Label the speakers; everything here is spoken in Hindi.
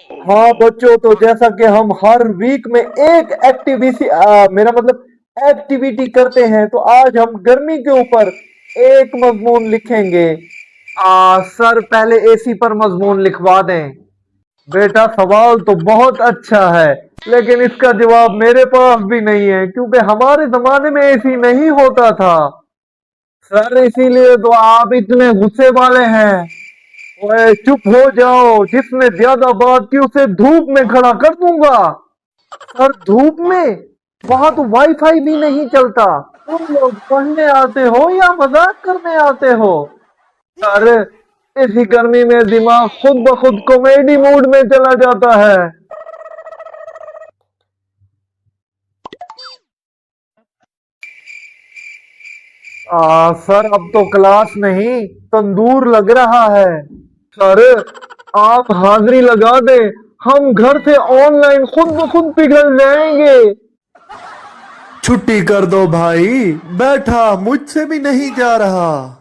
Speaker 1: हाँ बच्चों, तो जैसा कि हम हर वीक में एक एक्टिविटी मेरा मतलब एक्टिविटी करते हैं, तो आज हम गर्मी के ऊपर एक मजमून लिखेंगे। सर पहले एसी पर मजमून लिखवा दें। बेटा सवाल तो बहुत अच्छा है, लेकिन इसका जवाब मेरे पास भी नहीं है, क्योंकि हमारे जमाने में एसी नहीं होता था। सर इसीलिए तो आप इतने गुस्से वाले हैं। ओए चुप हो जाओ, जिसने ज्यादा बात की उसे धूप में खड़ा कर दूंगा। सर धूप में? वहां तो वाईफाई भी नहीं चलता। तुम लोग पढ़ने आते हो या मजाक करने आते हो? सर इसी गर्मी में दिमाग खुद ब खुद कॉमेडी मूड में चला जाता है। सर अब तो क्लास नहीं, तंदूर लग रहा है। सर आप हाजिरी लगा दे, हम घर से ऑनलाइन खुद ब खुद पिघल जाएंगे।
Speaker 2: छुट्टी कर दो भाई, बैठा मुझसे भी नहीं जा रहा।